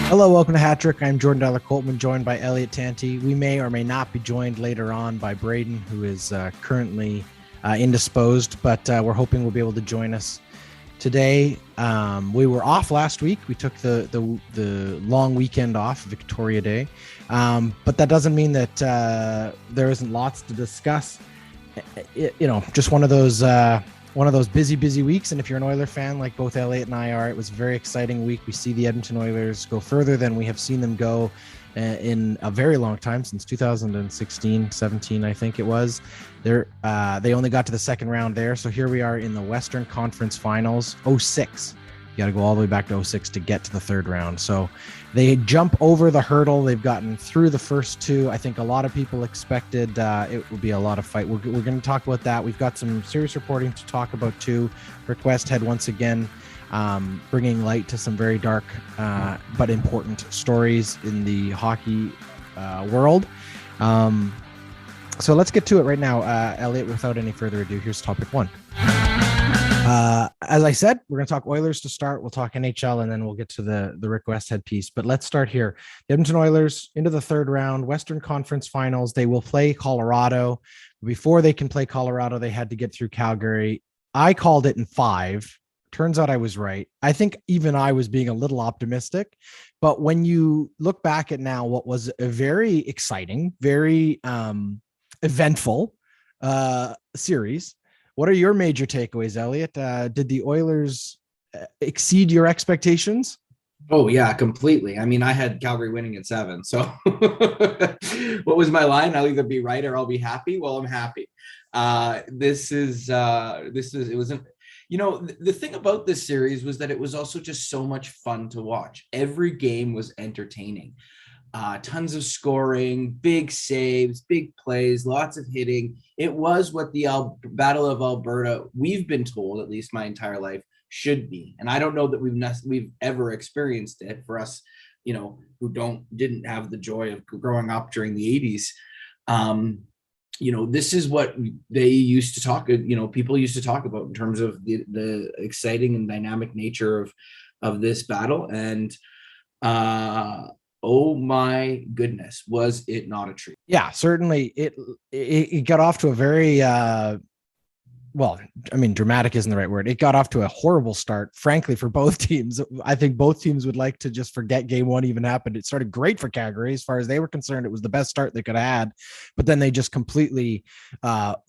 Hello, welcome to Hat Trick. I'm Jordan Dollar Coltman, joined by Elliot Tanti. We may or may not be joined later on by Braden, who is currently indisposed, but we're hoping we'll be able to join us today. We were off last week. We took the long weekend off, Victoria Day, but that doesn't mean that there isn't lots to discuss. Just one of those busy weeks. And if you're an Oiler fan, like both Elliot and I are, it was a very exciting week. We see the Edmonton Oilers go further than we have seen them go in a very long time, since 2016, 17, I think it was. They only got to the second round there. So here we are in the Western Conference Finals, 06. You got to go all the way back to 06 to get to the third round. So they jump over the hurdle. They've gotten through the first two. I think a lot of people expected it would be a lot of fight. We're going to talk about that. We've got some serious reporting to talk about too. Rick Westhead once again bringing light to some very dark but important stories in the hockey world. So let's get to it right now. Elliot, without any further ado, here's topic one. As I said, we're going to talk Oilers to start. We'll talk NHL, and then we'll get to the Rick Westhead piece. But let's start here. The Edmonton Oilers into the third round, Western Conference Finals. They will play Colorado. Before they can play Colorado, they had to get through Calgary. I called it in 5. Turns out I was right. I think even I was being a little optimistic. But when you look back at now what was a very exciting, very eventful series, what are your major takeaways, Elliot? Did the Oilers exceed your expectations? Oh, yeah, completely. I mean, I had Calgary winning in 7. So what was my line? I'll either be right or I'll be happy. Well, I'm happy. It wasn't, the thing about this series was that it was also just so much fun to watch. Every game was entertaining. Tons of scoring, big saves, big plays, lots of hitting. It was what the Battle of Alberta, we've been told, at least my entire life, should be. And I don't know that we've ever experienced it for us, who didn't have the joy of growing up during the 80s. This is what they used to talk, people used to talk about in terms of the exciting and dynamic nature of this battle. And oh my goodness, was it not a treat? Yeah, certainly. It got off to a very dramatic isn't the right word. It got off to a horrible start, frankly, for both teams. I think both teams would like to just forget game one even happened. It started great for Calgary. As far as they were concerned, it was the best start they could have had, but then they just completely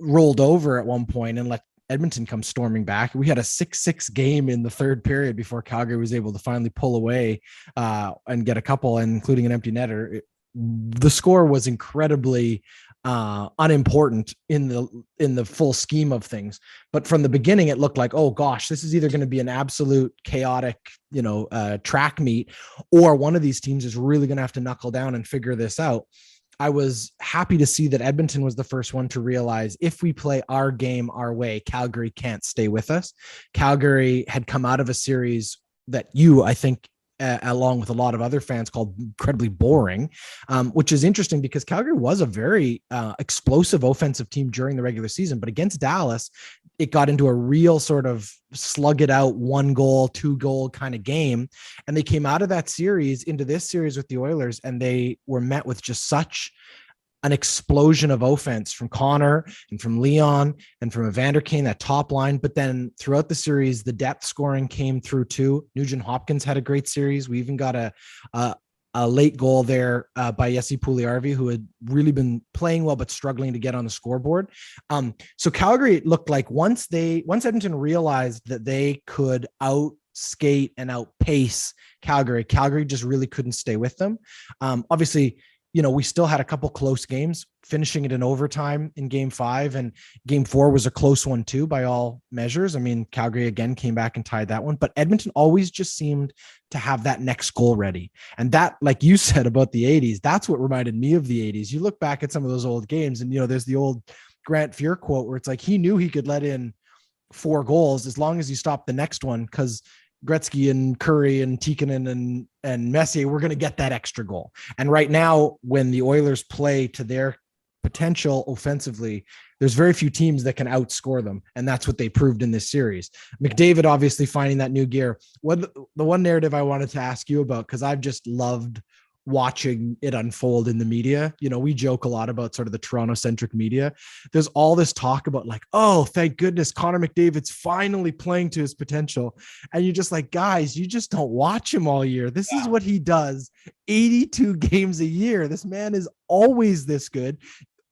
rolled over at one point and let Edmonton come storming back. We had a 6-6 game in the third period before Calgary was able to finally pull away and get a couple, including an empty netter. The score was incredibly unimportant in the full scheme of things. But from the beginning, it looked like, oh gosh, this is either going to be an absolute chaotic, track meet, or one of these teams is really going to have to knuckle down and figure this out. I was happy to see that Edmonton was the first one to realize if we play our game our way, Calgary can't stay with us. Calgary had come out of a series that I think, along with a lot of other fans, called incredibly boring, which is interesting because Calgary was a very explosive offensive team during the regular season, but against Dallas, it got into a real sort of slug it out 1 goal, 2 goal kind of game. And they came out of that series into this series with the Oilers, and they were met with just such an explosion of offense from Connor and from Leon and from Evander Kane, that top line. But then throughout the series, the depth scoring came through too. Nugent Hopkins had a great series. We even got a late goal there by Jesse Puljujärvi, who had really been playing well but struggling to get on the scoreboard. So Calgary, it looked like once Edmonton realized that they could outskate and outpace Calgary just really couldn't stay with them. Obviously, we still had a couple close games, finishing it in overtime in game 5, and game 4 was a close one too, by all measures. I mean, Calgary again came back and tied that one, but Edmonton always just seemed to have that next goal ready. And that, like you said about the 80s, that's what reminded me of the 80s. You look back at some of those old games and, there's the old Grant Fuhr quote where it's like, he knew he could let in 4 goals as long as you stopped the next one, because Gretzky and Curry and Tikkanen and Messier were going to get that extra goal. And right now, when the Oilers play to their potential offensively, There's very few teams that can outscore them, and that's what they proved in this series. McDavid obviously finding that new gear. The one narrative I wanted to ask you about, because I've just loved watching it unfold in the media. We joke a lot about sort of the Toronto centric media. There's all this talk about like, oh, thank goodness Connor McDavid's finally playing to his potential. And you're just like, guys, you just don't watch him all year. This is what he does 82 games a year. This man is always this good.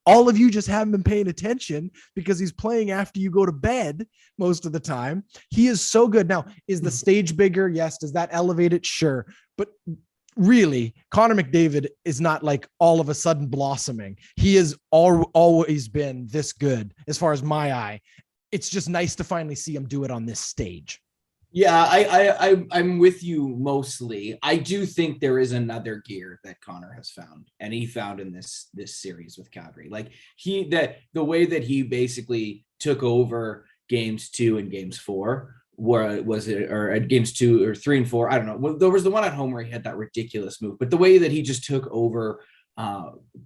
All of you just haven't been paying attention because he's playing after you go to bed most of the time. He is so good. Now, is the stage bigger? Yes. Does that elevate it? Sure. But really, Connor McDavid is not like all of a sudden blossoming. He has always been this good as far as my eye. It's just nice to finally see him do it on this stage. Yeah, I'm with you mostly. I do think there is another gear that Connor has found, and he found in this series with Calgary. Like the way that he basically took over games 2 and games 4, where was it, or at games 2 or 3 and 4, I don't know. There was the one at home where he had that ridiculous move, but the way that he just took over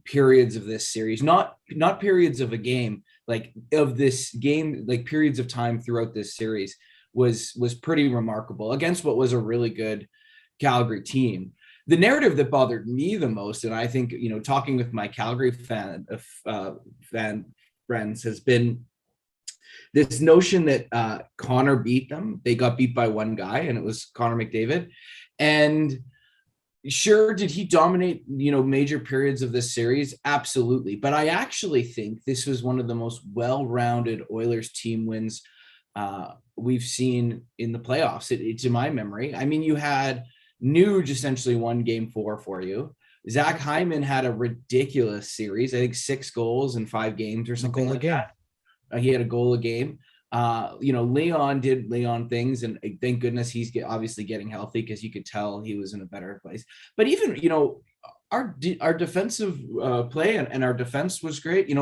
periods of this series, not periods of a game, like of this game, like periods of time throughout this series, was pretty remarkable against what was a really good Calgary team. The narrative that bothered me the most, and I think, talking with my Calgary fan friends, has been this notion that Connor beat them. They got beat by one guy, and it was Connor McDavid. And sure, did he dominate, major periods of this series? Absolutely. But I actually think this was one of the most well-rounded Oilers team wins we've seen in the playoffs, to my memory. I mean, you had Nuge essentially won game 4 for you. Zach Hyman had a ridiculous series. I think 6 goals in 5 games or something like that. He had a goal a game. Leon did Leon things, and thank goodness he's obviously getting healthy, because you could tell he was in a better place. But even, our defensive play and our defense was great.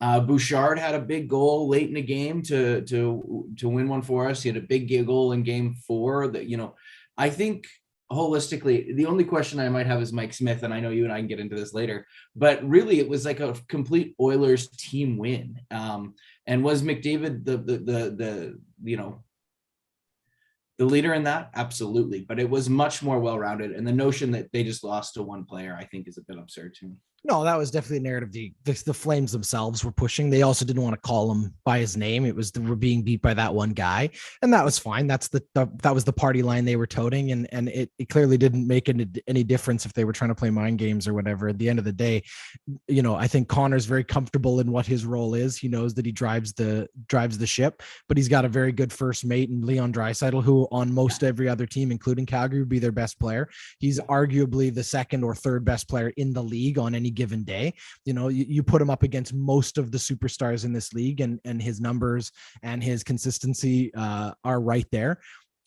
Bouchard had a big goal late in the game to win one for us. He had a big goal in game 4 that, I think holistically, the only question I might have is Mike Smith, and I know you and I can get into this later, but really it was like a complete Oilers team win. And was McDavid the leader in that? Absolutely. But it was much more well-rounded. And the notion that they just lost to one player, I think, is a bit absurd to me. No, that was definitely a narrative the Flames themselves were pushing. They also didn't want to call him by his name. It was we're being beat by that one guy, and that was fine. That was the party line they were toting, and it clearly didn't make any difference if they were trying to play mind games or whatever. At the end of the day, I think Connor's very comfortable in what his role is. He knows that he drives the ship, but he's got a very good first mate in Leon Draisaitl, who on most every other team, including Calgary, would be their best player. He's arguably the second or third best player in the league on any given day. You put him up against most of the superstars in this league, and his numbers and his consistency are right there.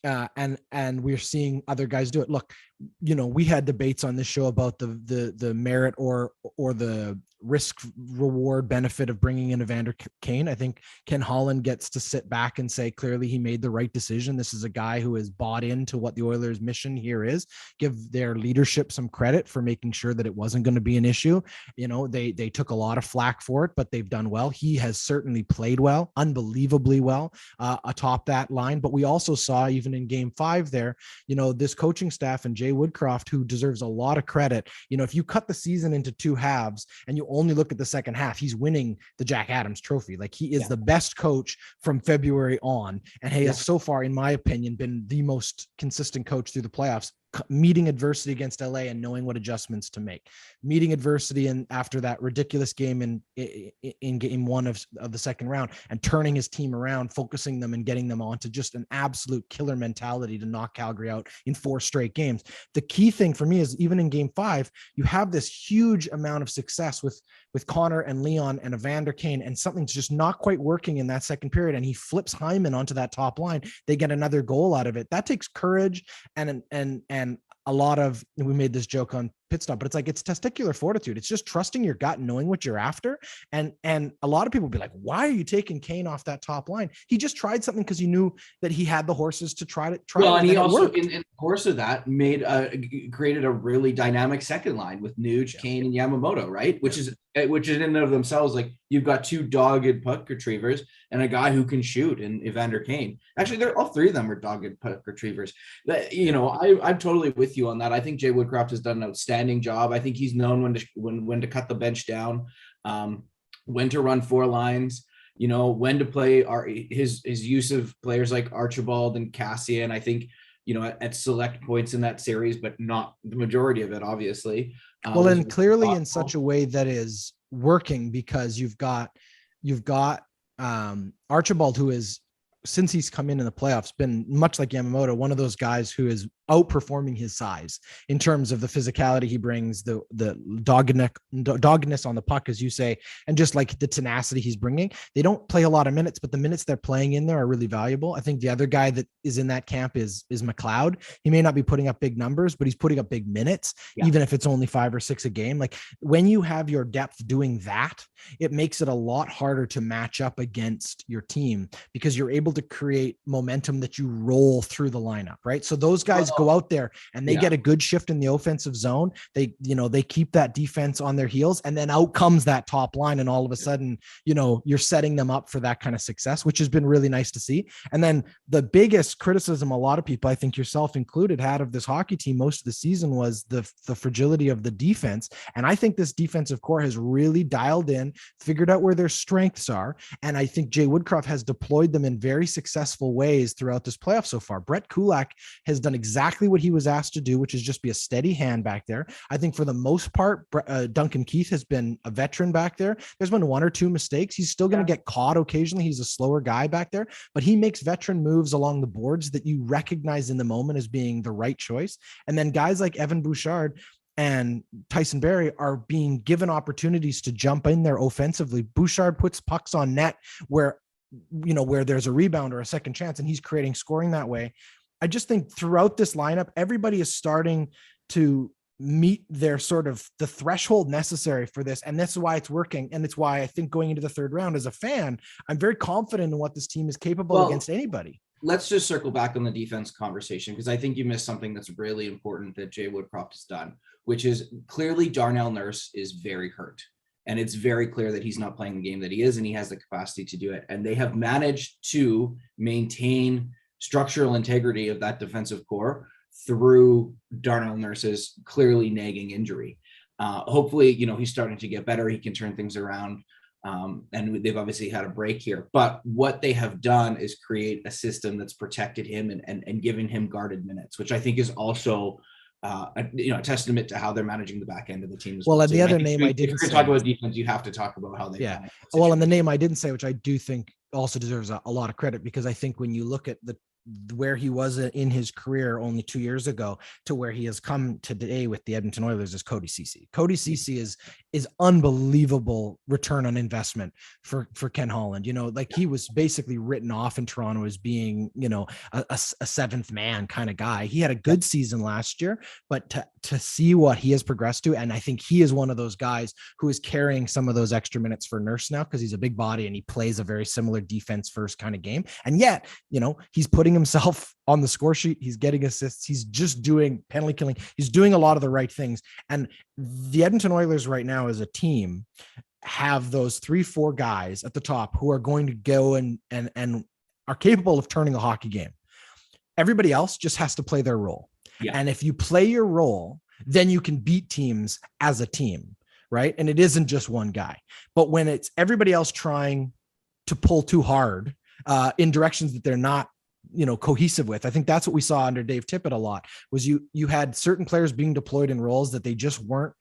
And we're seeing other guys do it. Look, we had debates on this show about the merit or the risk reward benefit of bringing in Evander Kane. I think Ken Holland gets to sit back and say, clearly he made the right decision. This is a guy who has bought into what the Oilers mission here is. Give their leadership some credit for making sure that it wasn't going to be an issue. They took a lot of flack for it, but they've done well. He has certainly played well, unbelievably well, atop that line. But we also saw, even in game 5 there, this coaching staff and Jay Woodcroft, who deserves a lot of credit. If you cut the season into 2 halves and you only look at the second half, he's winning the Jack Adams trophy. Like, he is the best coach from February on, and he has so far, in my opinion, been the most consistent coach through the playoffs, meeting adversity against LA and knowing what adjustments to make, meeting adversity and after that ridiculous game in game 1 of the second round, and turning his team around, focusing them and getting them onto just an absolute killer mentality to knock Calgary out in 4 straight games. The key thing for me is, even in game 5, you have this huge amount of success with Connor and Leon and Evander Kane, and something's just not quite working in that second period, and he flips Hyman onto that top line. They get another goal out of it. That takes courage and a lot of, we made this joke on Pit Stop, but it's like, it's testicular fortitude. It's just trusting your gut and knowing what you're after. And a lot of people will be like, why are you taking Kane off that top line? He just tried something because he knew that he had the horses to try it. Well, and he also, in the course of that, created a really dynamic second line with Nuge, Kane, and Yamamoto, right? Which is in and of themselves, like, You've got two dogged puck retrievers and a guy who can shoot in Evander Kane. Actually, they're all three of them are dogged puck retrievers. I'm totally with you on that. I think Jay Woodcroft has done an outstanding job. I think he's known when to cut the bench down, when to run four lines, when to play his use of players like Archibald and Cassian. I think, at select points in that series, but not the majority of it, obviously. Well, and clearly in such a way that is working, because you've got Archibald, who is, since he's come in the playoffs, been much like Yamamoto, one of those guys who is outperforming his size in terms of the physicality he brings, the doggedness on the puck, as you say, and just like the tenacity he's bringing. They don't play a lot of minutes, but the minutes they're playing in there are really valuable. I think the other guy that is in that camp is McLeod. He may not be putting up big numbers, but he's putting up big minutes, even if it's only 5 or 6 a game. Like, when you have your depth doing that, it makes it a lot harder to match up against your team, because you're able to create momentum that you roll through the lineup, right? So those guys go out there and they get a good shift in the offensive zone. They keep that defense on their heels, and then out comes that top line. And all of a sudden, you're setting them up for that kind of success, which has been really nice to see. And then the biggest criticism a lot of people, I think yourself included, had of this hockey team most of the season was the fragility of the defense. And I think this defensive core has really dialed in, figured out where their strengths are. And I think Jay Woodcroft has deployed them in very successful ways throughout this playoff so far. Brett Kulak has done exactly what he was asked to do, which is just be a steady hand back there. I think for the most part, Duncan Keith has been a veteran back there. There's been 1 or 2 mistakes. He's still going to get caught occasionally. He's a slower guy back there, but he makes veteran moves along the boards that you recognize in the moment as being the right choice. And then guys like Evan Bouchard and Tyson Barrie are being given opportunities to jump in there offensively. Bouchard puts pucks on net where there's a rebound or a second chance, and he's creating scoring that way. I just think throughout this lineup, everybody is starting to meet their sort of the threshold necessary for this. And that's why it's working. And it's why I think going into the third round as a fan, I'm very confident in what this team is capable against anybody. Let's just circle back on the defense conversation, because I think you missed something that's really important that Jay Woodcroft has done, which is clearly Darnell Nurse is very hurt. And it's very clear that he's not playing the game that he is, and he has the capacity to do it. And they have managed to maintain structural integrity of that defensive core through Darnell Nurse's clearly nagging injury. Hopefully, he's starting to get better. He can turn things around. And they've obviously had a break here. But what they have done is create a system that's protected him and given him guarded minutes, which I think is also a testament to how they're managing the back end of the team. Well, and the other name I didn't say, talk about defense, you have to talk about how they. Yeah. Well, and the name I didn't say, which I do think also deserves a lot of credit, because I think when you look at where he was in his career only 2 years ago to where he has come today with the Edmonton Oilers is Cody Ceci. Cody Ceci is unbelievable return on investment for Ken Holland. He was basically written off in Toronto as being, a seventh man kind of guy. He had a good season last year, but to see what he has progressed to, and I think he is one of those guys who is carrying some of those extra minutes for Nurse now, because he's a big body and he plays a very similar defense first kind of game. And yet, he's putting himself on the score sheet. He's getting assists. He's just doing penalty killing. He's doing a lot of the right things. And the Edmonton Oilers right now as a team have those 3-4 guys at the top who are going to go and are capable of turning a hockey game. Everybody else just has to play their role. Yeah. And if you play your role, then you can beat teams as a team, right? And it isn't just one guy. But when it's everybody else trying to pull too hard in directions that they're not cohesive with. I think that's what we saw under Dave Tippett a lot, was you had certain players being deployed in roles that they just weren't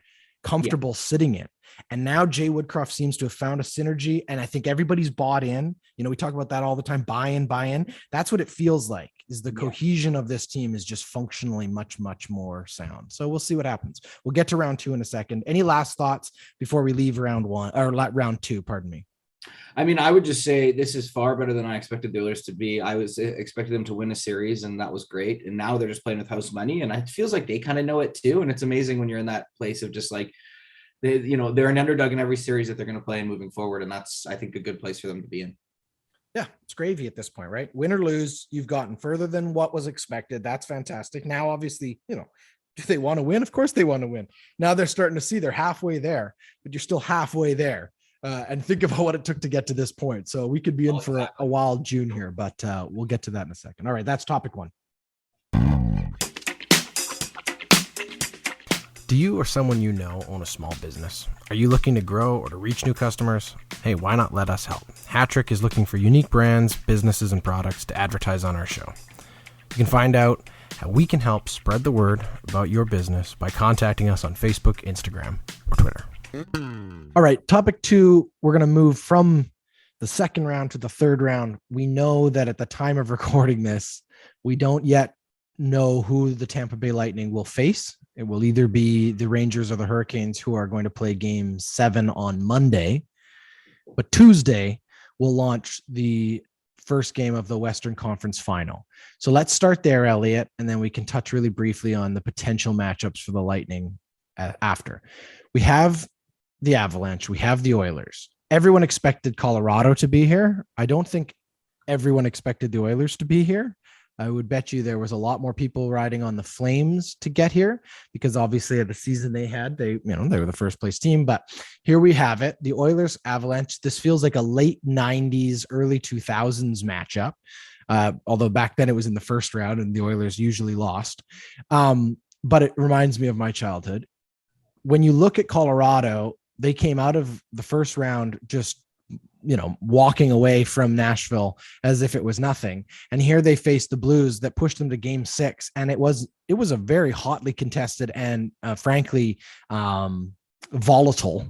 comfortable sitting in. And now Jay Woodcroft seems to have found a synergy, and I think everybody's bought in. We talk about that all the time, buy in. That's what it feels like, is the cohesion of this team is just functionally much, much more sound. So we'll see what happens. We'll get to round 2 in a second. Any last thoughts before we leave round 2, pardon me? I mean, I would just say this is far better than I expected the Oilers to be. I was expecting them to win a series, and that was great. And now they're just playing with house money, and it feels like they kind of know it too. And it's amazing when you're in that place of just like, they're an underdog in every series that they're going to play in moving forward. And that's, I think, a good place for them to be in. Yeah, it's gravy at this point, right? Win or lose, you've gotten further than what was expected. That's fantastic. Now, obviously, do they want to win? Of course they want to win. Now they're starting to see they're halfway there, but you're still halfway there. and think about what it took to get to this point. So we could be in for a wild June here, but we'll get to that in a second. All right, that's topic one. Do you or someone you know own a small business? Are you looking to grow or to reach new customers? Hey, why not let us help? Hattrick is looking for unique brands, businesses, and products to advertise on our show. You can find out how we can help spread the word about your business by contacting us on Facebook, Instagram, or Twitter. All right, topic two, we're going to move from the second round to the third round. We know that at the time of recording this, we don't yet know who the Tampa Bay Lightning will face. It will either be the Rangers or the Hurricanes, who are going to play game 7 on Monday. But Tuesday will launch the first game of the Western Conference Final. So let's start there, Elliot, and then we can touch really briefly on the potential matchups for the Lightning after. We have the Avalanche. We have the Oilers. Everyone expected Colorado to be here. I don't think everyone expected the Oilers to be here. I would bet you there was a lot more people riding on the Flames to get here, because obviously of the season they had, they were the first place team. But here we have it, the Oilers Avalanche. This feels like a late 90s, early 2000s matchup. Although back then it was in the first round and the Oilers usually lost. But it reminds me of my childhood. When you look at Colorado, they came out of the first round just walking away from Nashville as if it was nothing. And here they faced the Blues that pushed them to game 6. And it was a very hotly contested and frankly, volatile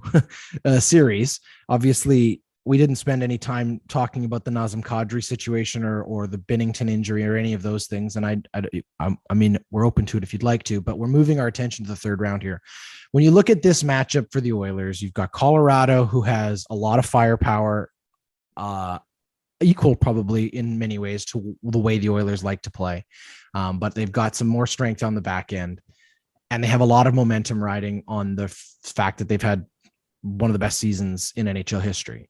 series. Obviously, we didn't spend any time talking about the Nazem Kadri situation or the Binnington injury or any of those things. And I mean, we're open to it if you'd like to, but we're moving our attention to the third round here. When you look at this matchup for the Oilers, you've got Colorado, who has a lot of firepower, equal probably in many ways to the way the Oilers like to play. But they've got some more strength on the back end, and they have a lot of momentum riding on the fact that they've had one of the best seasons in NHL history.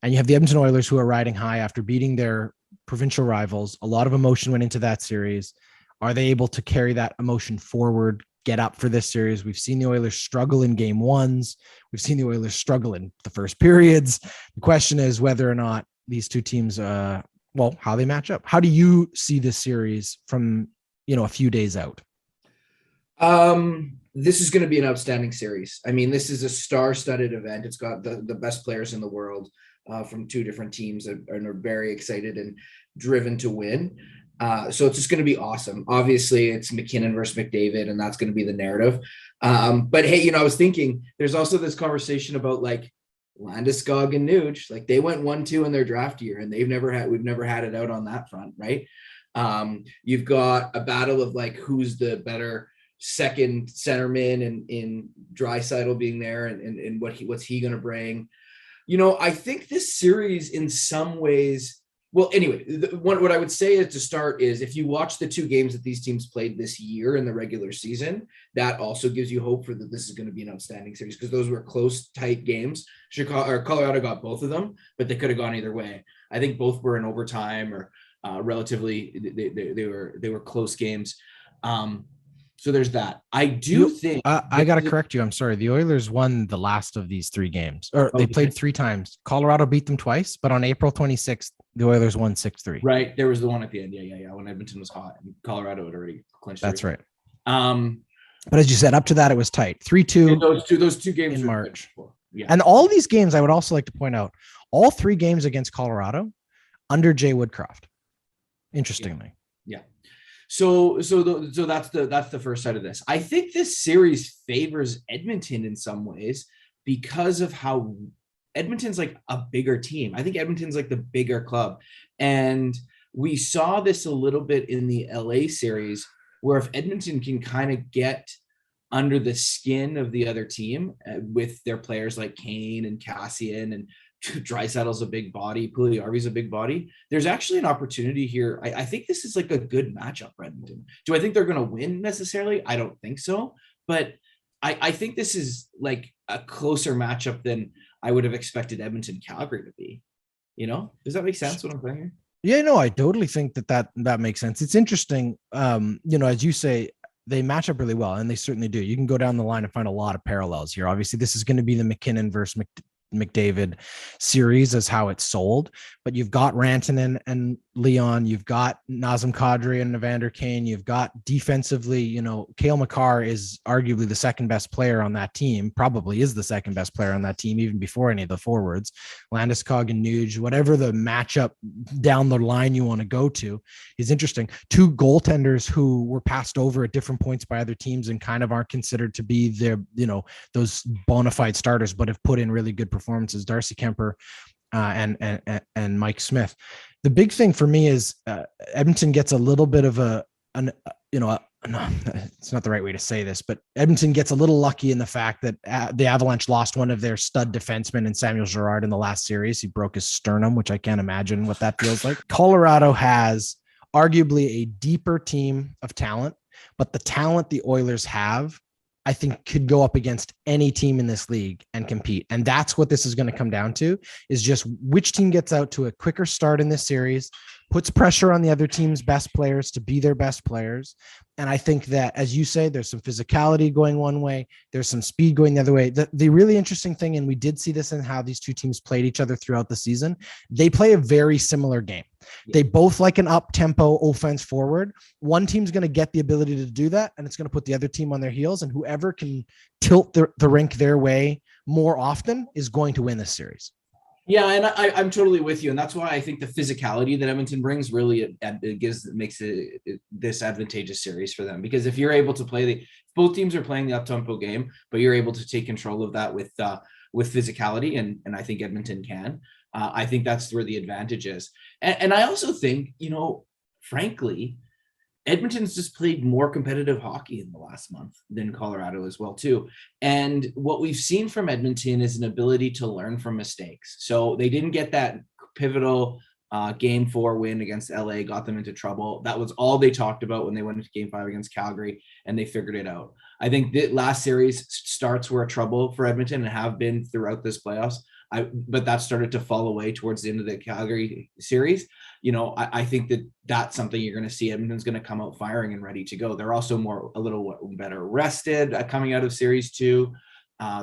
And you have the Edmonton Oilers, who are riding high after beating their provincial rivals. A lot of emotion went into that series. Are they able to carry that emotion forward, get up for this series? We've seen the Oilers struggle in game 1s. We've seen the Oilers struggle in the first periods. The question is whether or not these two teams, how they match up. How do you see this series from, a few days out? This is going to be an outstanding series. I mean, this is a star-studded event. It's got the best players in the world from two different teams and are very excited and driven to win. So it's just going to be awesome. Obviously, it's McKinnon versus McDavid, and that's going to be the narrative. But hey, I was thinking there's also this conversation about like Landeskog and Nuge. Like they went 1-2 in their draft year, and we've never had it out on that front, right? You've got a battle of like who's the better second centerman, and in Draisaitl being there, and what's he going to bring. I think this series in some ways. Well, anyway, what I would say to start is if you watch the two games that these teams played this year in the regular season, that also gives you hope for that this is going to be an outstanding series, because those were close, tight games. Colorado got both of them, but they could have gone either way. I think both were in overtime or relatively they were close games. So there's that. I do think I got to correct you. I'm sorry. The Oilers won the last of these 3 games, or they played 3 times. Colorado beat them twice, but on April 26th, the Oilers won 6-3. Right. There was the one at the end. Yeah. When Edmonton was hot and Colorado had already clinched. That's right. But as you said, up to that, it was tight. 3-2. Those two games in March. Yeah. And all these games, I would also like to point out, all 3 games against Colorado under Jay Woodcroft. Interestingly. Yeah. So that's the first side of this. I think this series favors Edmonton in some ways because of how Edmonton's like a bigger team. I think Edmonton's like the bigger club. And we saw this a little bit in the LA series, where if Edmonton can kind of get under the skin of the other team with their players like Kane and Cassian, and Draisaitl's a big body, Puljujärvi's a big body, there's actually an opportunity here. I think this is like a good matchup for Edmonton. Do I think they're going to win necessarily? I don't think so. But I think this is like a closer matchup than I would have expected Edmonton Calgary to be. Does that make sense what I'm saying here? Yeah, no, I totally think that makes sense. It's interesting. As you say, they match up really well, and they certainly do. You can go down the line and find a lot of parallels here. Obviously, this is going to be the McKinnon versus McDavid series as how it's sold, but you've got Rantanen and Leon, you've got Nazem Kadri and Evander Kane, you've got defensively, Cale Makar is arguably the second best player on that team, probably is the second best player on that team, even before any of the forwards. Landeskog and Nuge, whatever the matchup down the line you want to go to is interesting. Two goaltenders who were passed over at different points by other teams and kind of aren't considered to be their, those bona fide starters, but have put in really good performances, Darcy Kemper and Mike Smith. The big thing for me is Edmonton gets a little bit of it's not the right way to say this, but Edmonton gets a little lucky in the fact that the Avalanche lost one of their stud defensemen in Samuel Girard in the last series. He broke his sternum, which I can't imagine what that feels like. Colorado has arguably a deeper team of talent, but the talent the Oilers have, I think, could go up against any team in this league and compete. And that's what this is going to come down to, is just which team gets out to a quicker start in this series, puts pressure on the other team's best players to be their best players. And I think that, as you say, there's some physicality going one way, there's some speed going the other way. The really interesting thing, and we did see this in how these two teams played each other throughout the season, they play a very similar game. They both like an up-tempo offense forward. One team's going to get the ability to do that, and it's going to put the other team on their heels, and whoever can tilt the rink their way more often is going to win this series. Yeah, and I'm totally with you, and that's why I think the physicality that Edmonton brings really makes it this advantageous series for them. Because if you're able to play both teams are playing the up-tempo game, but you're able to take control of that with physicality, and I think Edmonton can. I think that's where the advantage is, and I also think, frankly, Edmonton's just played more competitive hockey in the last month than Colorado as well, too. And what we've seen from Edmonton is an ability to learn from mistakes. So they didn't get that pivotal Game 4 win against LA, got them into trouble. That was all they talked about when they went into Game 5 against Calgary, and they figured it out. I think the last series starts were trouble for Edmonton and have been throughout this playoffs. But that started to fall away towards the end of the Calgary series. I think that's something you're going to see. Edmonton's going to come out firing and ready to go. They're also a little better rested coming out of series 2.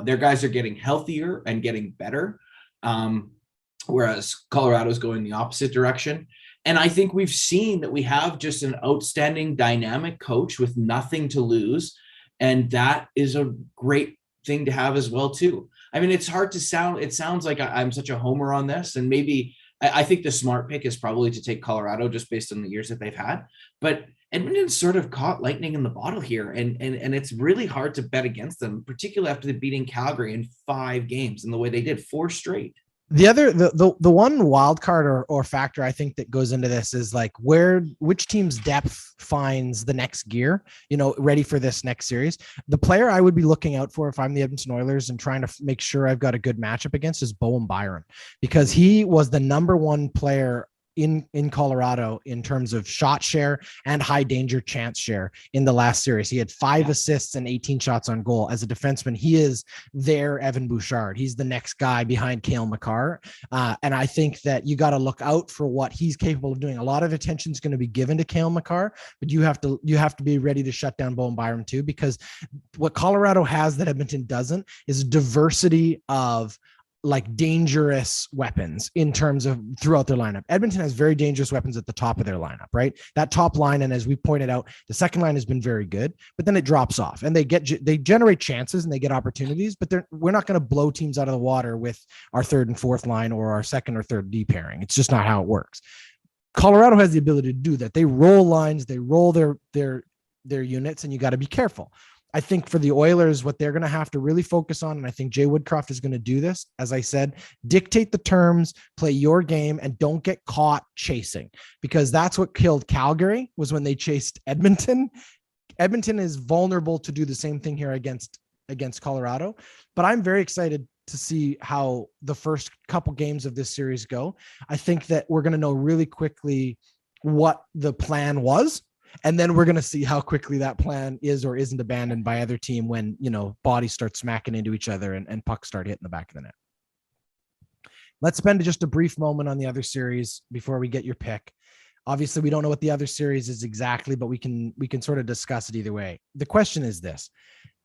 Their guys are getting healthier and getting better, whereas Colorado's going the opposite direction. And I think we've seen that we have just an outstanding dynamic coach with nothing to lose. And that is a great thing to have as well, too. I mean, it's hard to sound. It sounds like I'm such a homer on this, and maybe I think the smart pick is probably to take Colorado just based on the years that they've had. But Edmonton sort of caught lightning in the bottle here, and it's really hard to bet against them, particularly after beating Calgary in 5 games in the way they did, 4 straight. The one wild card or factor I think that goes into this is like which team's depth finds the next gear, ready for this next series. The player I would be looking out for if I'm the Edmonton Oilers and trying to make sure I've got a good matchup against is Bowen Byron, because he was the number 1 player in Colorado in terms of shot share and high danger chance share in the last series. He had 5 assists and 18 shots on goal. As a defenseman, he is their Evan Bouchard. He's the next guy behind Cale Makar. And I think that you got to look out for what he's capable of doing. A lot of attention is going to be given to Cale Makar, but you have to be ready to shut down Bowen Byram too, because what Colorado has that Edmonton doesn't is diversity of like dangerous weapons in terms of throughout their lineup. Edmonton has very dangerous weapons at the top of their lineup, right? That top line. And as we pointed out, the second line has been very good, but then it drops off and they generate chances and they get opportunities, but we're not going to blow teams out of the water with our third and fourth line or our second or third D pairing. It's just not how it works. Colorado has the ability to do that. They roll lines, they roll their units, and you got to be careful. I think for the Oilers, what they're going to have to really focus on, and I think Jay Woodcroft is going to do this, as I said, dictate the terms, play your game, and don't get caught chasing, because that's what killed Calgary, was when they chased Edmonton. Edmonton is vulnerable to do the same thing here against Colorado, but I'm very excited to see how the first couple games of this series go. I think that we're going to know really quickly what the plan was. And then we're going to see how quickly that plan is or isn't abandoned by other team when, bodies start smacking into each other and pucks start hitting the back of the net. Let's spend just a brief moment on the other series before we get your pick. Obviously, we don't know what the other series is exactly, but we can sort of discuss it either way. The question is this: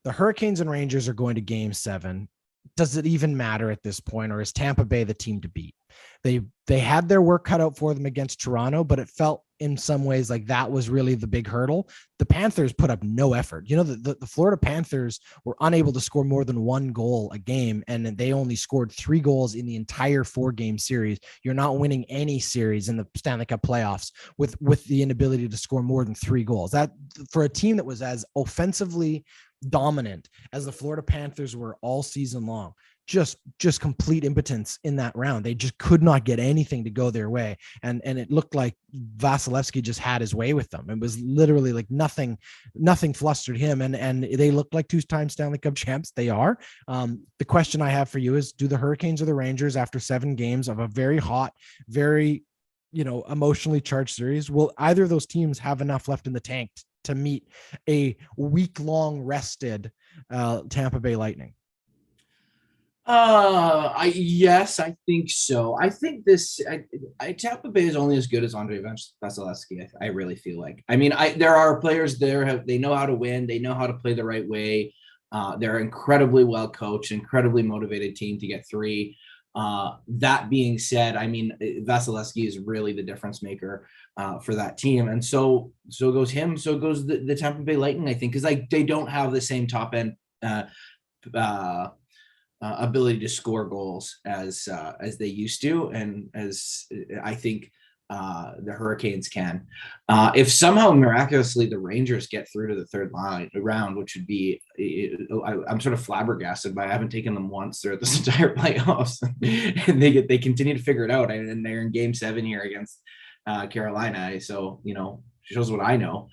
the Hurricanes and Rangers are going to Game 7. does it even matter at this point, or is Tampa Bay the team to beat? They had their work cut out for them against Toronto, but it felt in some ways like that was really the big hurdle. The Panthers put up no effort. The Florida Panthers were unable to score more than one goal a game, and they only scored 3 goals in the entire 4-game series. You're not winning any series in the Stanley Cup playoffs with the inability to score more than 3 goals. That, for a team that was as offensively dominant as the Florida Panthers were all season long, just complete impotence in that round. They just could not get anything to go their way. And it looked like Vasilevsky just had his way with them. It was literally like nothing flustered him. And they looked like 2-time Stanley Cup champs. They are. The question I have for you is, do the Hurricanes or the Rangers, after 7 games of a very hot, very, emotionally charged series, will either of those teams have enough left in the tank to meet a week-long rested Tampa Bay Lightning? Yes, I think so. I think Tampa Bay is only as good as Andrei Vasilevsky. I really feel like. I mean, there are players there. They know how to win. They know how to play the right way. They're incredibly well coached, incredibly motivated team to get 3. That being said, I mean, Vasilevsky is really the difference maker for that team, and so goes him. So goes the Tampa Bay Lightning. I think, because they don't have the same top end ability to score goals as they used to, and as I think the Hurricanes can. If somehow miraculously the Rangers get through to the third round, which would be, I'm sort of flabbergasted by, I haven't taken them once throughout this entire playoffs, and they continue to figure it out, and they're in Game 7 here against Carolina. So shows what I know.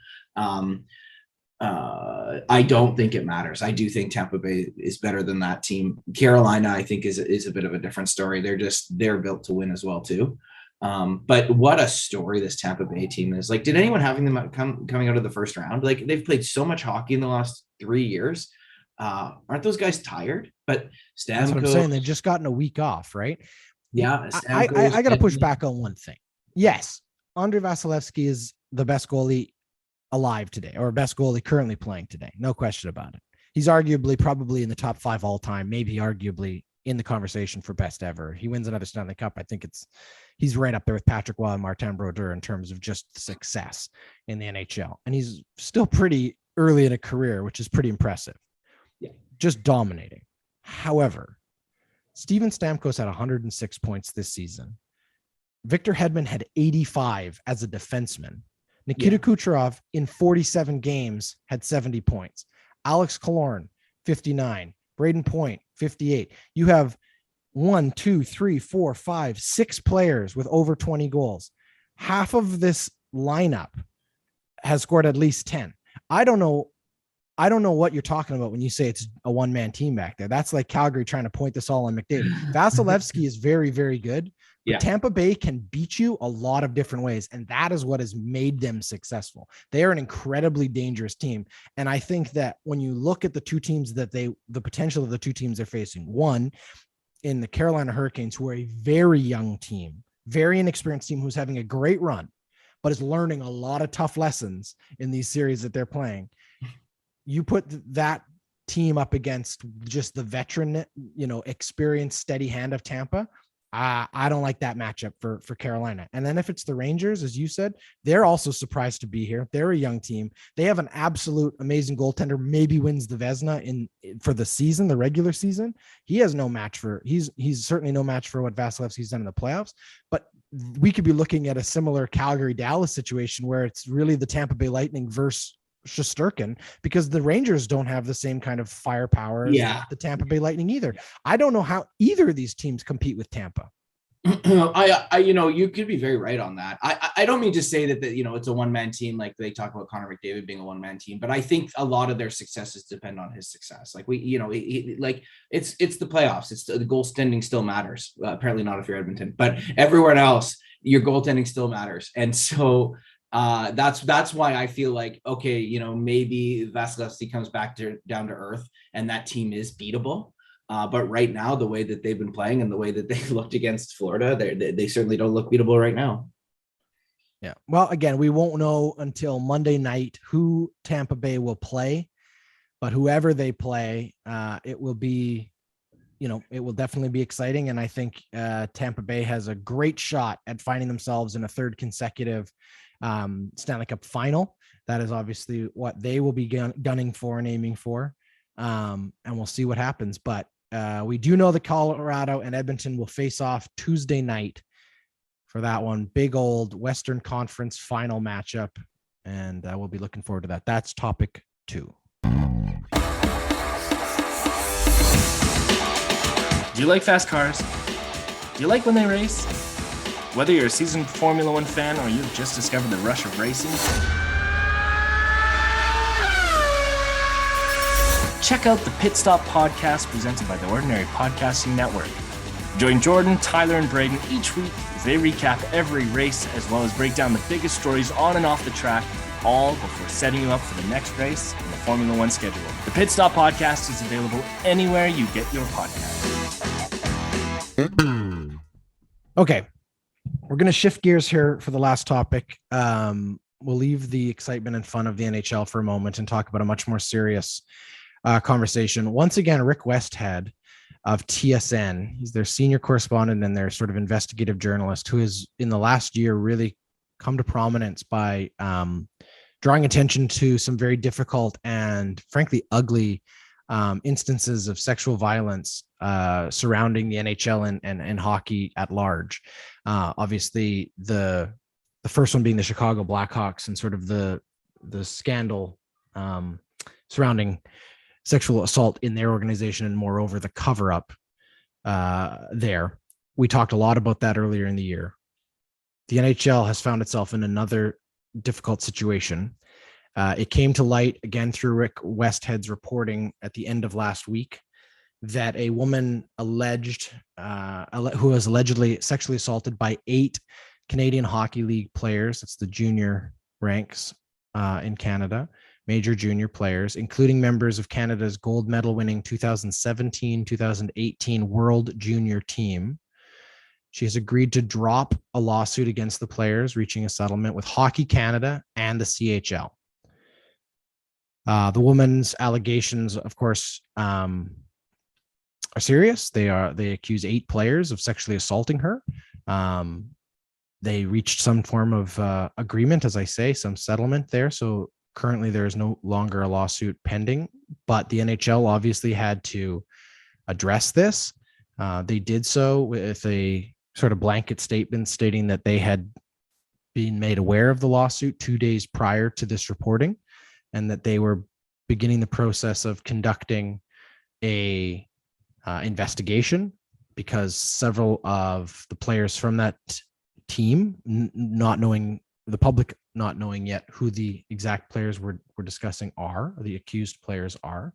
I don't think it matters. I do think Tampa Bay is better than that team. Carolina, I think, is a bit of a different story. They're built to win as well too. But what a story this Tampa Bay team is. Like, did anyone having them coming out of the first round? Like, they've played so much hockey in the last 3 years. Aren't those guys tired? But Stamkos, that's what I'm saying. They've just gotten a week off, right? Yeah. I got to push back on one thing. Yes, Andrei Vasilevsky is the best goalie alive today, or best goalie currently playing today. No question about it. He's arguably probably in the top 5 all time, maybe arguably in the conversation for best ever. He wins another Stanley Cup. I think he's right up there with Patrick Roy and Martin Brodeur in terms of just success in the NHL. And he's still pretty early in a career, which is pretty impressive. Yeah. Just dominating. However, Steven Stamkos had 106 points this season. Victor Hedman had 85 as a defenseman. Nikita Kucherov in 47 games had 70 points. Alex Killorn, 59. Braden Point, 58. You have 1, 2, 3, 4, 5, 6 players with over 20 goals. Half of this lineup has scored at least 10. I don't know what you're talking about when you say it's a one-man team back there. That's like Calgary trying to point this all on McDavid. Vasilevsky is very, very good. But Tampa Bay can beat you a lot of different ways, and that is what has made them successful. They are an incredibly dangerous team, and I think that when you look at the two teams the potential of the two teams they're facing, one in the Carolina Hurricanes, who are a very young team, very inexperienced team who's having a great run, but is learning a lot of tough lessons in these series that they're playing. You put that team up against just the veteran, experienced, steady hand of Tampa. I don't like that matchup for Carolina. And then if it's the Rangers, as you said, they're also surprised to be here. They're a young team. They have an absolute amazing goaltender, maybe wins the Vezina for the season, the regular season. He has no match he's certainly no match for what Vasilevsky's done in the playoffs, but we could be looking at a similar Calgary-Dallas situation where it's really the Tampa Bay Lightning versus Shesterkin, because the Rangers don't have the same kind of firepower as the Tampa Bay Lightning either. I don't know how either of these teams compete with Tampa. You could be very right on that. I don't mean to say that it's a one-man team, like they talk about Connor McDavid being a one-man team, but I think a lot of their successes depend on his success. Like it's the playoffs. It's the goaltending still matters. Apparently not if you're Edmonton, but everywhere else, your goaltending still matters. And so that's why I feel like, okay, maybe Vasilevsky comes back down to earth and that team is beatable. But right now, the way that they've been playing and the way that they looked against Florida, they certainly don't look beatable right now. Yeah. Well, again, we won't know until Monday night who Tampa Bay will play, but whoever they play, it will be it will definitely be exciting. And I think Tampa Bay has a great shot at finding themselves in a third consecutive Stanley Cup final. That is obviously what they will be gunning for and aiming for. And we'll see what happens. But we do know that Colorado and Edmonton will face off Tuesday night for that one. Big old Western Conference final matchup. And we'll be looking forward to that. That's topic 2. Do you like fast cars? Do you like when they race? Whether you're a seasoned Formula One fan or you've just discovered the rush of racing, check out the Pit Stop Podcast presented by the Ordinary Podcasting Network. Join Jordan, Tyler, and Braden each week as they recap every race as well as break down the biggest stories on and off the track, all before setting you up for the next race in the Formula One schedule. The Pit Stop Podcast is available anywhere you get your podcast. Okay, we're going to shift gears here for the last topic. We'll leave the excitement and fun of the NHL for a moment and talk about a much more serious conversation. Once again, Rick Westhead of TSN, he's their senior correspondent and their sort of investigative journalist, who has in the last year really come to prominence by drawing attention to some very difficult and frankly ugly instances of sexual violence surrounding the NHL and hockey at large. Obviously, the first one being the Chicago Blackhawks and sort of the scandal surrounding sexual assault in their organization, and moreover the cover-up there. We talked a lot about that earlier in the year. The NHL has found itself in another difficult situation. It came to light again through Rick Westhead's reporting at the end of last week that a woman who was allegedly sexually assaulted by 8 Canadian Hockey League players, that's the junior ranks in Canada, major junior players, including members of Canada's gold medal winning 2017-2018 World Junior team. She has agreed to drop a lawsuit against the players, reaching a settlement with Hockey Canada and the CHL. The woman's allegations, of course, are serious. They accuse 8 players of sexually assaulting her. They reached some form of agreement, as I say, some settlement there. So currently there is no longer a lawsuit pending, but the NHL obviously had to address this. They did so with a sort of blanket statement stating that they had been made aware of the lawsuit 2 days prior to this reporting, and that they were beginning the process of conducting a investigation, because several of the players from that team, not knowing, the public not knowing yet who the exact players we're discussing are, or the accused players are,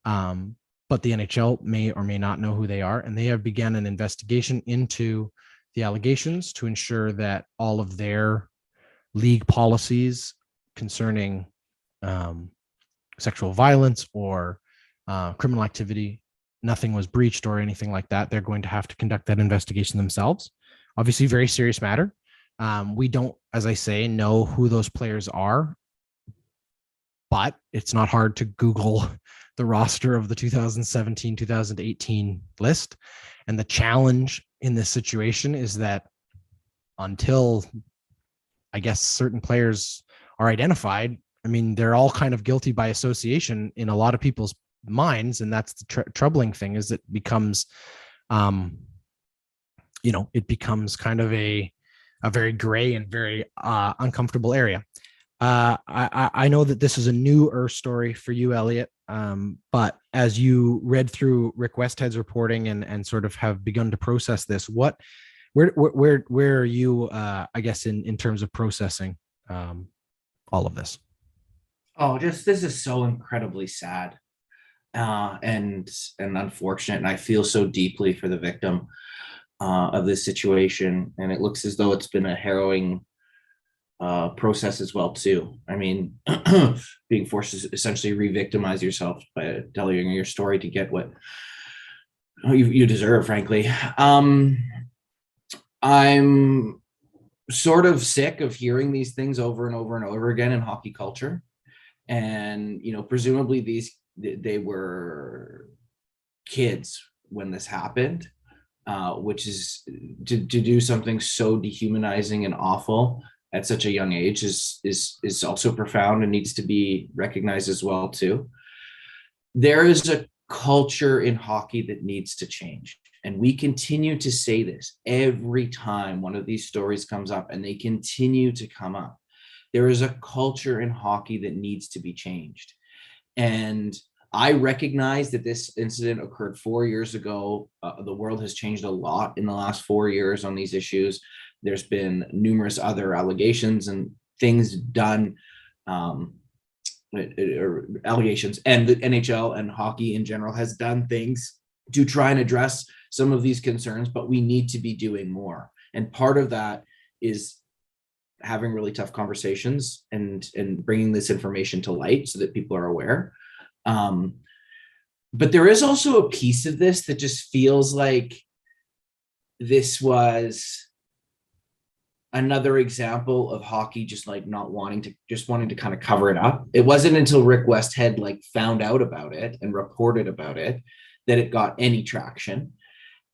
but the NHL may or may not know who they are, and they have begun an investigation into the allegations to ensure that all of their league policies concerning sexual violence or criminal activity, nothing was breached or anything like that. They're going to have to conduct that investigation themselves. Obviously, very serious matter. We don't, as I say, know who those players are, but it's not hard to Google the roster of the 2017-2018 list. And the challenge in this situation is that until, I guess, certain players are identified, I mean, they're all kind of guilty by association in a lot of people's minds. And that's the troubling thing, is it becomes, it becomes kind of a very gray and very uncomfortable area. I know that this is a newer story for you, Elliot, but as you read through Rick Westhead's reporting and sort of have begun to process this, where are you, I guess, in terms of processing all of this? Oh, this is so incredibly sad and unfortunate, and I feel so deeply for the victim of this situation, and it looks as though it's been a harrowing process as well too. I mean, being forced to essentially re-victimize yourself by telling your story to get what you deserve, frankly. I'm sort of sick of hearing these things over and over and over again in hockey culture, and presumably they were kids when this happened, which is to do something so dehumanizing and awful at such a young age is also profound and needs to be recognized as well too. There is a culture in hockey that needs to change. And we continue to say this every time one of these stories comes up, and they continue to come up. There is a culture in hockey that needs to be changed. And I recognize that this incident occurred 4 years ago. The world has changed a lot in the last 4 years on these issues. There's been numerous other allegations and things done, allegations, and the NHL and hockey in general has done things to try and address some of these concerns, but we need to be doing more. And part of that is having really tough conversations and bringing this information to light so that people are aware. But there is also a piece of this that just feels like this was another example of hockey just like not wanting to kind of cover it up. It wasn't until Rick Westhead like found out about it and reported about it that it got any traction,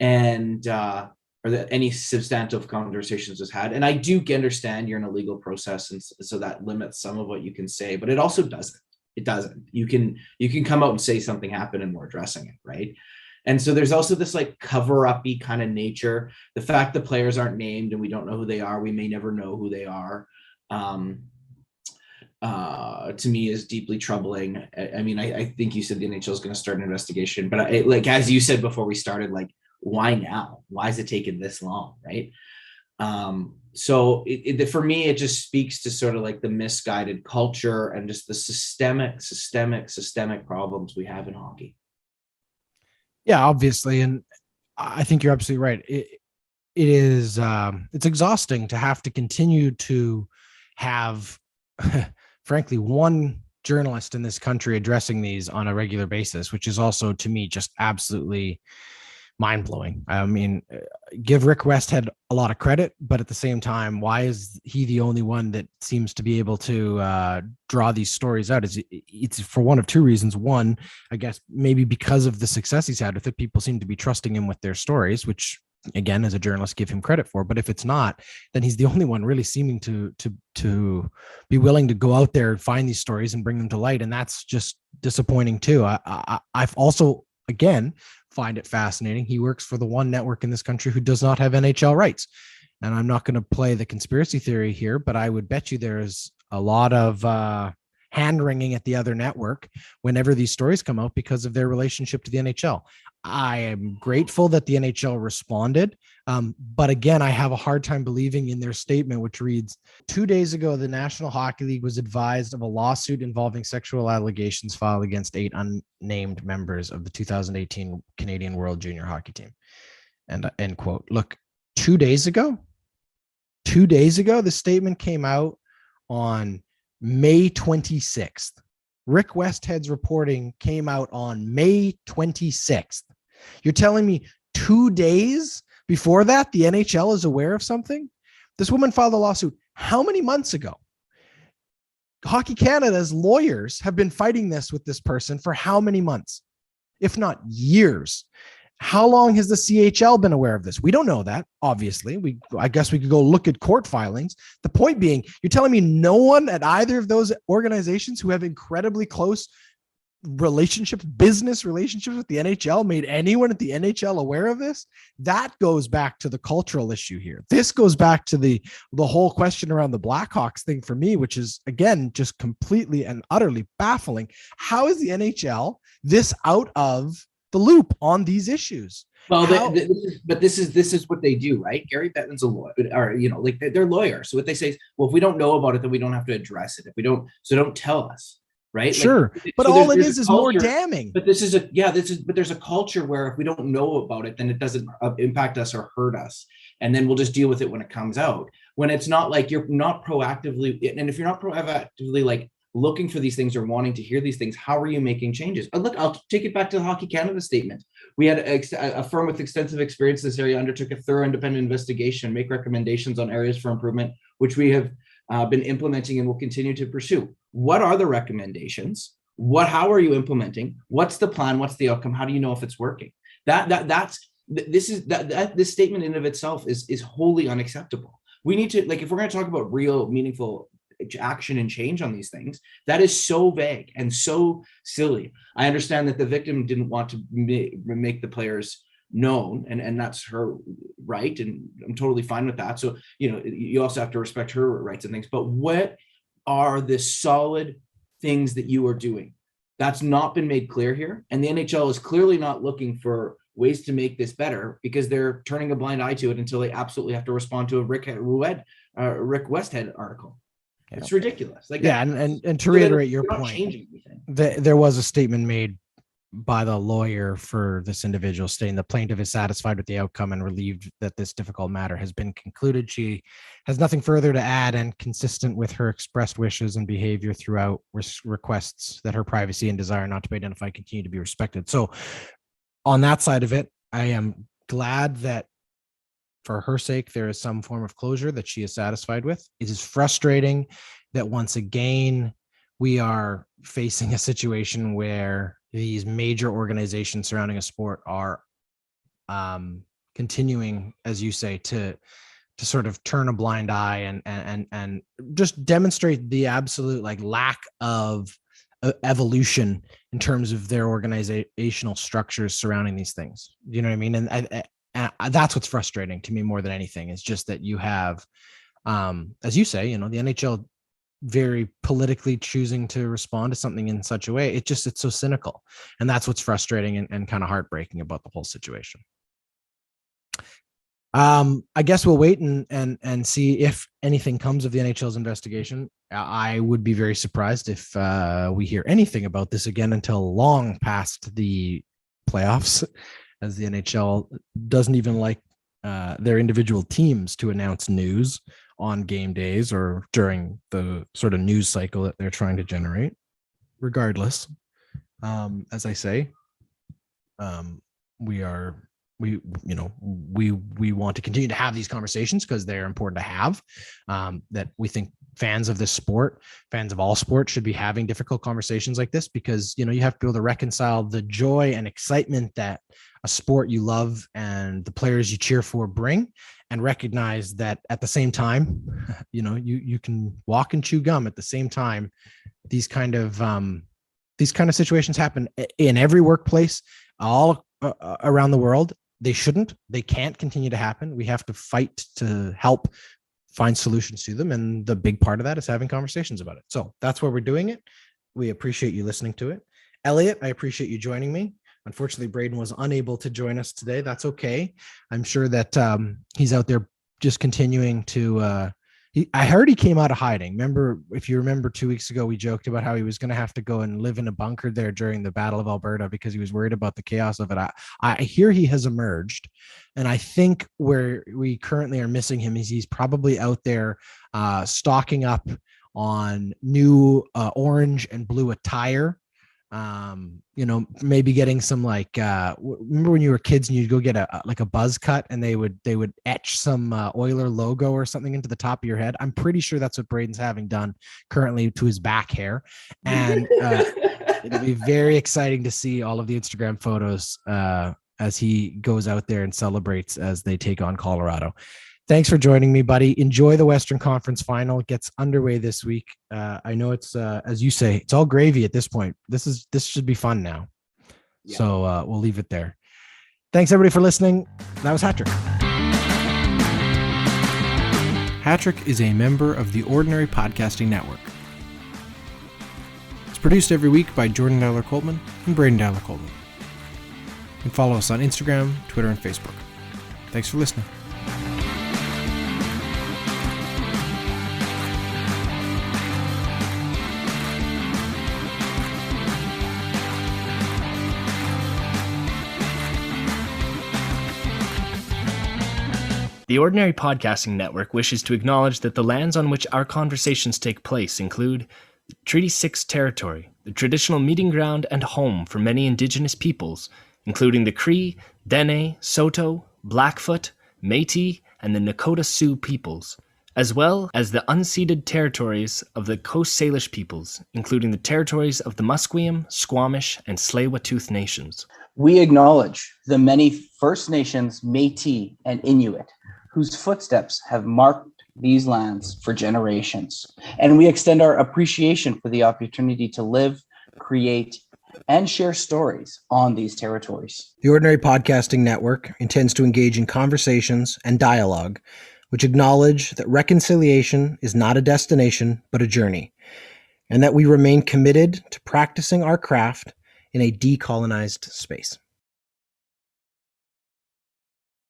and or that any substantive conversations was had. And I do understand you're in a legal process, and so that limits some of what you can say, but it also doesn't. It doesn't. You can come out and say something happened and we're addressing it, right? And so there's also this like cover-up-y kind of nature. The fact the players aren't named and we don't know who they are, we may never know who they are, to me is deeply troubling. I mean, I think you said the NHL is going to start an investigation, but like, as you said before we started, like, why now? Why is it taking this long, right? So for me, it just speaks to sort of like the misguided culture and just the systemic problems we have in hockey. Yeah, obviously. And I think you're absolutely right. It's exhausting to have to continue to have, frankly, one journalist in this country addressing these on a regular basis, which is also, to me, just absolutely mind-blowing. I mean, give Rick Westhead a lot of credit, but at the same time, why is he the only one that seems to be able to draw these stories out? It's for one of two reasons. One, I guess maybe because of the success he's had with it, people seem to be trusting him with their stories, which again, as a journalist, give him credit for. But if it's not, then he's the only one really seeming to be willing to go out there and find these stories and bring them to light. And that's just disappointing too. I've also, again, find it fascinating. He works for the one network in this country who does not have NHL rights. And I'm not going to play the conspiracy theory here, but I would bet you there's a lot of hand-wringing at the other network whenever these stories come out because of their relationship to the NHL. I am grateful that the NHL responded. But again, I have a hard time believing in their statement, which reads, 2 days ago, the National Hockey League was advised of a lawsuit involving sexual allegations filed against 8 unnamed members of the 2018 Canadian World Junior Hockey Team. And end quote. Look, 2 days ago, the statement came out on May 26th. Rick Westhead's reporting came out on May 26th. You're telling me 2 days before that, the NHL is aware of something? This woman filed a lawsuit how many months ago? Hockey Canada's lawyers have been fighting this with this person for how many months, if not years? How long has the CHL been aware of this? We don't know that, obviously. I guess we could go look at court filings. The point being, you're telling me no one at either of those organizations who have incredibly close business relationships with the NHL made anyone at the NHL aware of this? That goes back to the cultural issue here. This goes back to the whole question around the Blackhawks thing for me, which is, again, just completely and utterly baffling. How is the NHL this out of the loop on these issues? Well, this is what they do, right? Gary Bettman's a lawyer, or like they're lawyers. So what they say is, well, if we don't know about it, then we don't have to address it. If we don't, so don't tell us, right? Sure, like, but so all it is more damning. But there's a culture where if we don't know about it, then it doesn't impact us or hurt us, and then we'll just deal with it when it comes out. When it's not like you're not proactively, and if you're not proactively like looking for these things or wanting to hear these things, how are you making changes? Look, I'll take it back to the Hockey Canada statement. We had a firm with extensive experience in this area undertook a thorough independent investigation, make recommendations on areas for improvement, which we have been implementing and will continue to pursue. What are the recommendations? How are you implementing? What's the plan? What's the outcome? How do you know if it's working? This statement in of itself is wholly unacceptable. We need to, like, if we're going to talk about real meaningful action and change on these things, that is so vague and so silly. I understand that the victim didn't want to make the players known, and that's her right, and I'm totally fine with that. So, you know, you also have to respect her rights and things, but what are the solid things that you are doing? That's not been made clear here, and the NHL is clearly not looking for ways to make this better, because they're turning a blind eye to it until they absolutely have to respond to a Rick Westhead article. Yeah. It's ridiculous. Like, yeah, and to reiterate your point, there was a statement made by the lawyer for this individual stating the plaintiff is satisfied with the outcome and relieved that this difficult matter has been concluded. She has nothing further to add, and consistent with her expressed wishes and behavior throughout, requests that her privacy and desire not to be identified continue to be respected. So on that side of it, I am glad that for her sake, there is some form of closure that she is satisfied with. It is frustrating that once again, we are facing a situation where these major organizations surrounding a sport are continuing, as you say, to sort of turn a blind eye and just demonstrate the absolute like lack of evolution in terms of their organizational structures surrounding these things. You know what I mean? And that's what's frustrating to me more than anything, is just that you have, as you say, you know, the NHL very politically choosing to respond to something in such a way. It's so cynical, and that's what's frustrating and kind of heartbreaking about the whole situation. I guess we'll wait and see if anything comes of the NHL's investigation. I would be very surprised if we hear anything about this again until long past the playoffs, as the NHL doesn't even like their individual teams to announce news on game days or during the sort of news cycle that they're trying to generate. Regardless, as I say, we want to continue to have these conversations because they're important to have, that we think fans of this sport, fans of all sports, should be having difficult conversations like this, because, you know, you have to be able to reconcile the joy and excitement that a sport you love and the players you cheer for bring, and recognize that at the same time, you know, you can walk and chew gum at the same time. These kind of situations happen in every workplace all around the world. They can't continue to happen. We have to fight to help find solutions to them. And the big part of that is having conversations about it. So that's why we're doing it. We appreciate you listening to it. Elliot, I appreciate you joining me. Unfortunately, Braden was unable to join us today. That's okay. I'm sure that he's out there just continuing to, I heard he came out of hiding. If you remember 2 weeks ago, we joked about how he was going to have to go and live in a bunker there during the Battle of Alberta because he was worried about the chaos of it. I hear he has emerged, and I think where we currently are missing him is he's probably out there stocking up on new orange and blue attire. Maybe getting some remember when you were kids and you'd go get a buzz cut and they would etch some Oiler logo or something into the top of your head. I'm pretty sure that's what Braden's having done currently to his back hair. And it'll be very exciting to see all of the Instagram photos as he goes out there and celebrates as they take on Colorado. Thanks for joining me, buddy. Enjoy the Western Conference Final. It gets underway this week. I know it's, as you say, it's all gravy at this point. This should be fun now. Yeah. So we'll leave it there. Thanks, everybody, for listening. That was Hattrick. Hattrick is a member of the Ordinary Podcasting Network. It's produced every week by Jordan Dowler-Coltman and Braden Dowler-Coltman. You can follow us on Instagram, Twitter, and Facebook. Thanks for listening. The Ordinary Podcasting Network wishes to acknowledge that the lands on which our conversations take place include Treaty 6 territory, the traditional meeting ground and home for many Indigenous peoples, including the Cree, Dene, Saulteaux, Blackfoot, Métis, and the Nakota Sioux peoples, as well as the unceded territories of the Coast Salish peoples, including the territories of the Musqueam, Squamish, and Tsleil-Waututh nations. We acknowledge the many First Nations, Métis, and Inuit whose footsteps have marked these lands for generations. And we extend our appreciation for the opportunity to live, create, and share stories on these territories. The Ordinary Podcasting Network intends to engage in conversations and dialogue which acknowledge that reconciliation is not a destination, but a journey, and that we remain committed to practicing our craft in a decolonized space.